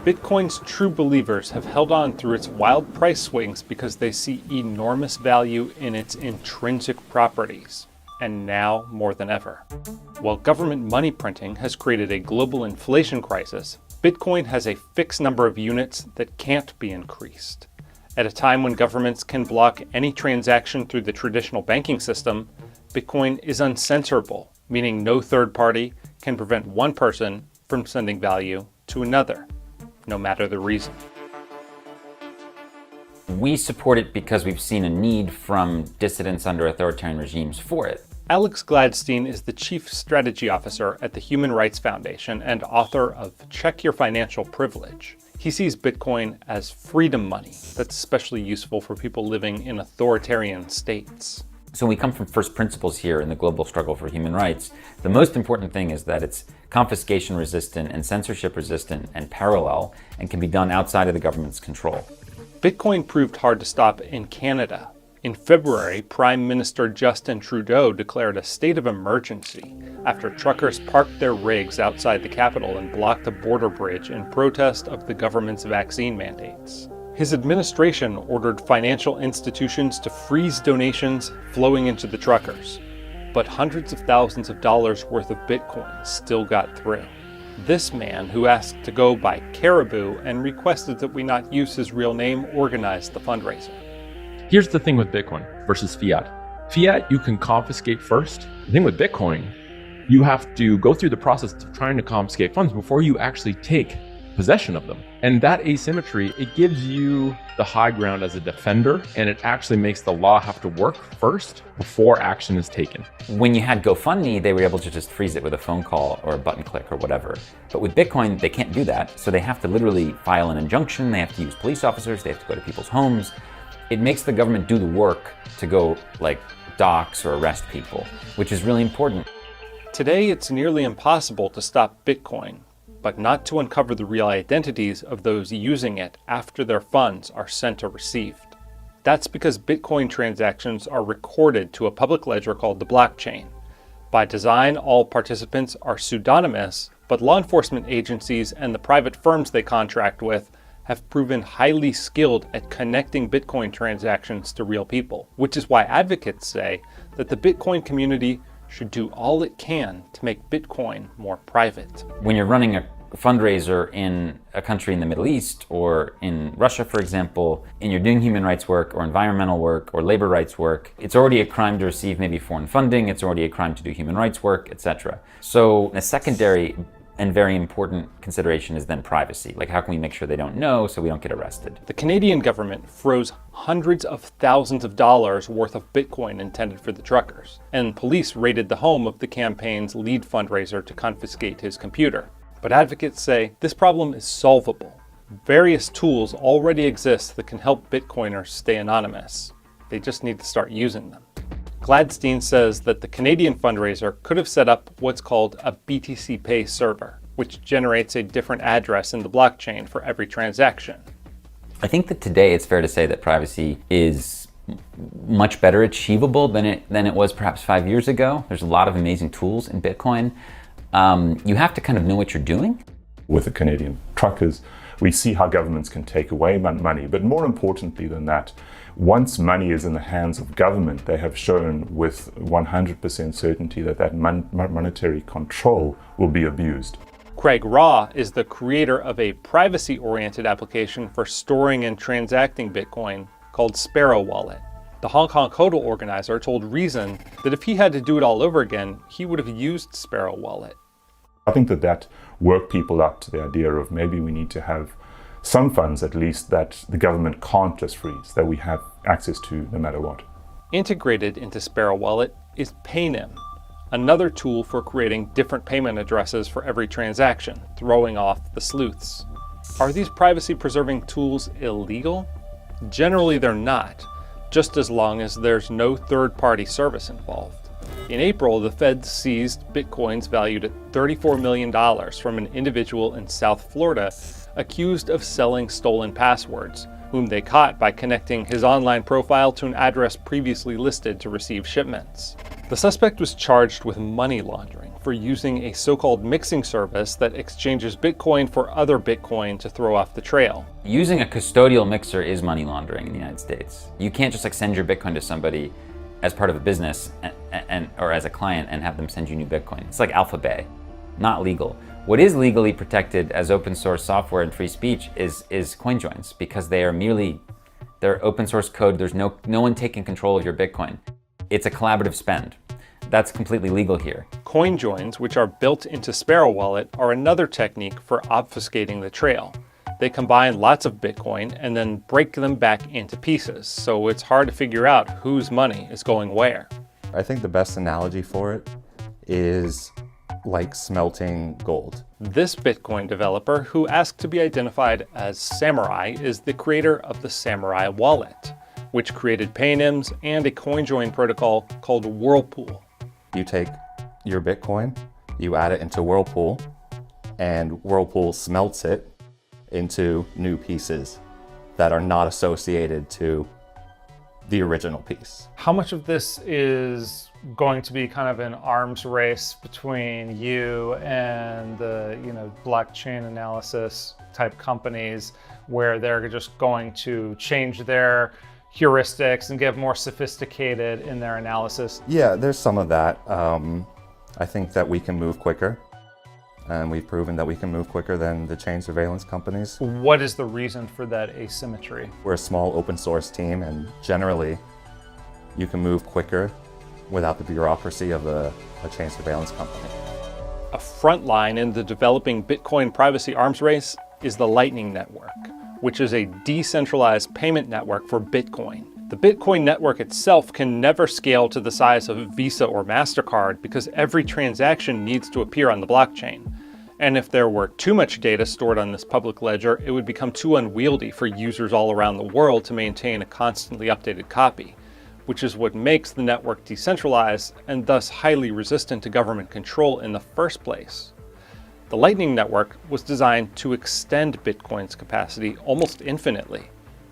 Bitcoin's true believers have held on through its wild price swings because they see enormous value in its intrinsic properties, and now more than ever. While government money printing has created a global inflation crisis, Bitcoin has a fixed number of units that can't be increased. At a time when governments can block any transaction through the traditional banking system, Bitcoin is uncensorable, meaning no third party can prevent one person from sending value to another, no matter the reason. We support it because we've seen a need from dissidents under authoritarian regimes for it. Alex Gladstein is the Chief Strategy Officer at the Human Rights Foundation and author of Check Your Financial Privilege. He sees Bitcoin as freedom money that's especially useful for people living in authoritarian states. So we come from first principles here in the global struggle for human rights. The most important thing is that it's confiscation resistant and censorship resistant and parallel and can be done outside of the government's control. Bitcoin proved hard to stop in Canada. In February, Prime Minister Justin Trudeau declared a state of emergency after truckers parked their rigs outside the capital and blocked a border bridge in protest of the government's vaccine mandates. His administration ordered financial institutions to freeze donations flowing into the truckers, but hundreds of thousands of dollars worth of Bitcoin still got through. This man, who asked to go by Caribou and requested that we not use his real name, organized the fundraiser. Here's the thing with Bitcoin versus fiat. Fiat, you can confiscate first. The thing with Bitcoin, you have to go through the process of trying to confiscate funds before you actually take possession of them. And that asymmetry, it gives you the high ground as a defender, and it actually makes the law have to work first before action is taken. When you had GoFundMe, they were able to just freeze it with a phone call or a button click or whatever. But with Bitcoin, they can't do that. So they have to literally file an injunction. They have to use police officers. They have to go to people's homes. It makes the government do the work to go like dox or arrest people, which is really important. Today, it's nearly impossible to stop Bitcoin, but not to uncover the real identities of those using it after their funds are sent or received. That's because Bitcoin transactions are recorded to a public ledger called the blockchain. By design, all participants are pseudonymous, but law enforcement agencies and the private firms they contract with have proven highly skilled at connecting Bitcoin transactions to real people, which is why advocates say that the Bitcoin community should do all it can to make Bitcoin more private. When you're running a fundraiser in a country in the Middle East or in Russia, for example, and you're doing human rights work or environmental work or labor rights work, it's already a crime to receive maybe foreign funding, it's already a crime to do human rights work, etc. So a secondary and very important consideration is then privacy. Like, how can we make sure they don't know so we don't get arrested? The Canadian government froze hundreds of thousands of dollars worth of Bitcoin intended for the truckers, and police raided the home of the campaign's lead fundraiser to confiscate his computer. But advocates say this problem is solvable. Various tools already exist that can help Bitcoiners stay anonymous. They just need to start using them. Gladstein says that the Canadian fundraiser could have set up what's called a BTC Pay server, which generates a different address in the blockchain for every transaction. I think that today it's fair to say that privacy is much better achievable than it was perhaps 5 years ago. There's a lot of amazing tools in Bitcoin. You have to kind of know what you're doing. With the Canadian truckers, we see how governments can take away money, but more importantly than that, once money is in the hands of government, they have shown with 100% certainty that monetary control will be abused. Craig Raw is the creator of a privacy-oriented application for storing and transacting Bitcoin called Samourai Wallet. The Hong Kong HODL organizer told Reason that if he had to do it all over again, he would have used Samourai Wallet. I think that worked people up to the idea of maybe we need to have some funds at least that the government can't just freeze, that we have access to no matter what. Integrated into Samourai Wallet is Paynim, another tool for creating different payment addresses for every transaction, throwing off the sleuths. Are these privacy-preserving tools illegal? Generally they're not, just as long as there's no third-party service involved. In April, the feds seized Bitcoins valued at $34 million from an individual in South Florida accused of selling stolen passwords, whom they caught by connecting his online profile to an address previously listed to receive shipments. The suspect was charged with money laundering for using a so-called mixing service that exchanges Bitcoin for other Bitcoin to throw off the trail. Using a custodial mixer is money laundering in the United States. You can't just send your Bitcoin to somebody as part of a business or as a client and have them send you new Bitcoin. It's like Alpha Bay, not legal. What is legally protected as open source software and free speech is coinjoins, because they're open source code. There's no one taking control of your Bitcoin. It's a collaborative spend. That's completely legal here. Coinjoins, which are built into Samourai Wallet, are another technique for obfuscating the trail. They combine lots of Bitcoin and then break them back into pieces, so it's hard to figure out whose money is going where. I think the best analogy for it is like smelting gold. This Bitcoin developer, who asked to be identified as Samurai, is the creator of the Samourai Wallet, which created paynims and a coinjoin protocol called Whirlpool. You take your Bitcoin, you add it into Whirlpool, and Whirlpool smelts it into new pieces that are not associated to the original piece. How much of this is going to be kind of an arms race between you and the blockchain analysis type companies, where they're just going to change their heuristics and get more sophisticated in their analysis? Yeah, there's some of that. I think that we can move quicker, and we've proven that we can move quicker than the chain surveillance companies. What is the reason for that asymmetry? We're a small open source team, and generally you can move quicker without the bureaucracy of a chain surveillance company. A front line in the developing Bitcoin privacy arms race is the Lightning Network, which is a decentralized payment network for Bitcoin. The Bitcoin network itself can never scale to the size of Visa or MasterCard because every transaction needs to appear on the blockchain. And if there were too much data stored on this public ledger, it would become too unwieldy for users all around the world to maintain a constantly updated copy, which is what makes the network decentralized and thus highly resistant to government control in the first place. The Lightning Network was designed to extend Bitcoin's capacity almost infinitely,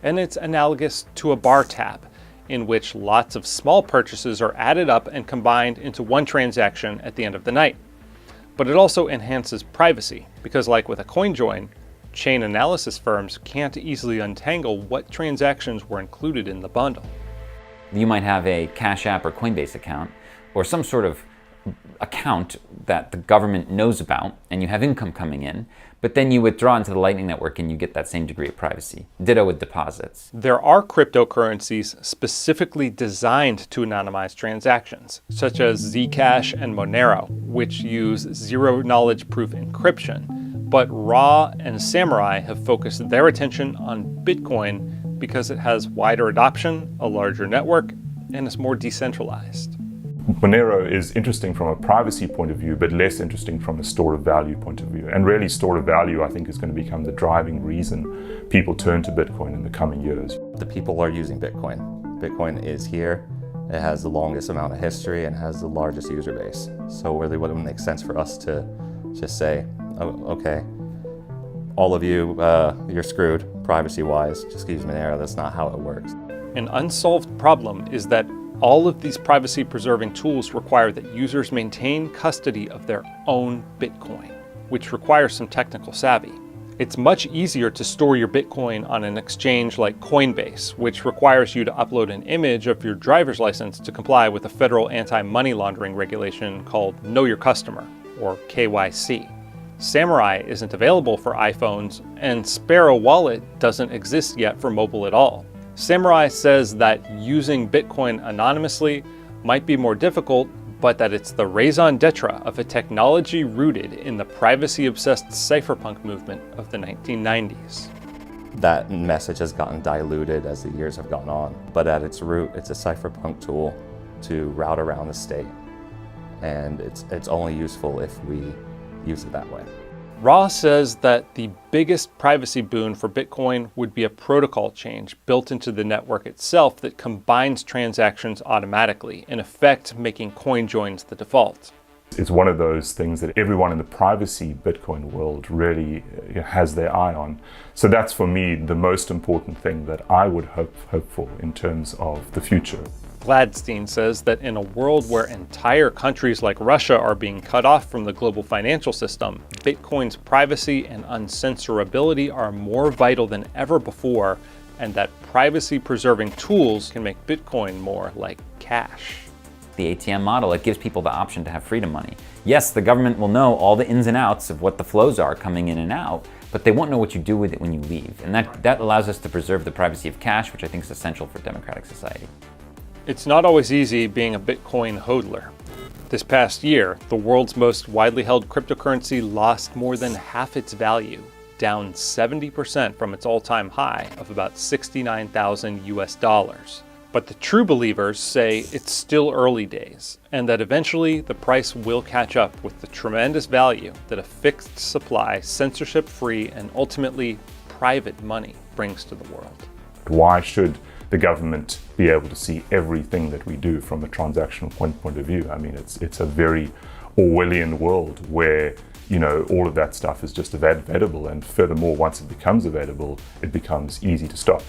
and it's analogous to a bar tab, in which lots of small purchases are added up and combined into one transaction at the end of the night. But it also enhances privacy, because like with a coinjoin, chain analysis firms can't easily untangle what transactions were included in the bundle. You might have a Cash App or Coinbase account, or some sort of account that the government knows about, and you have income coming in, but then you withdraw into the Lightning Network and you get that same degree of privacy. Ditto with deposits. There are cryptocurrencies specifically designed to anonymize transactions, such as Zcash and Monero, which use zero-knowledge proof encryption. But Ra and Samurai have focused their attention on Bitcoin because it has wider adoption, a larger network, and is more decentralized. Monero is interesting from a privacy point of view, but less interesting from a store of value point of view. And really, store of value, I think, is going to become the driving reason people turn to Bitcoin in the coming years. The people are using Bitcoin. Bitcoin is here. It has the longest amount of history and has the largest user base. So really, what would make sense for us to just say, oh, okay, all of you, you're screwed privacy-wise. Just use Monero. That's not how it works. An unsolved problem is that all of these privacy-preserving tools require that users maintain custody of their own Bitcoin, which requires some technical savvy. It's much easier to store your Bitcoin on an exchange like Coinbase, which requires you to upload an image of your driver's license to comply with a federal anti-money laundering regulation called Know Your Customer, or KYC. Samurai isn't available for iPhones, and Samourai Wallet doesn't exist yet for mobile at all. Samurai says that using Bitcoin anonymously might be more difficult, but that it's the raison d'etre of a technology rooted in the privacy-obsessed cypherpunk movement of the 1990s. That message has gotten diluted as the years have gone on, but at its root, it's a cypherpunk tool to route around the state, and it's only useful if we use it that way. Ra says that the biggest privacy boon for Bitcoin would be a protocol change built into the network itself that combines transactions automatically, in effect making coinjoins the default. It's one of those things that everyone in the privacy Bitcoin world really has their eye on. So that's, for me, the most important thing that I would hope for in terms of the future. Gladstein says that in a world where entire countries like Russia are being cut off from the global financial system, Bitcoin's privacy and uncensorability are more vital than ever before, and that privacy-preserving tools can make Bitcoin more like cash. The ATM model, it gives people the option to have freedom money. Yes, the government will know all the ins and outs of what the flows are coming in and out, but they won't know what you do with it when you leave. And that allows us to preserve the privacy of cash, which I think is essential for democratic society. It's not always easy being a Bitcoin hodler. This past year, the world's most widely held cryptocurrency lost more than half its value, down 70% from its all-time high of about 69,000 US dollars. But the true believers say it's still early days, and that eventually the price will catch up with the tremendous value that a fixed supply, censorship-free, and ultimately private money brings to the world. Why should the government be able to see everything that we do from a transactional point of view? I mean, it's a very Orwellian world where, you know, all of that stuff is just available, and furthermore, once it becomes available, it becomes easy to stop.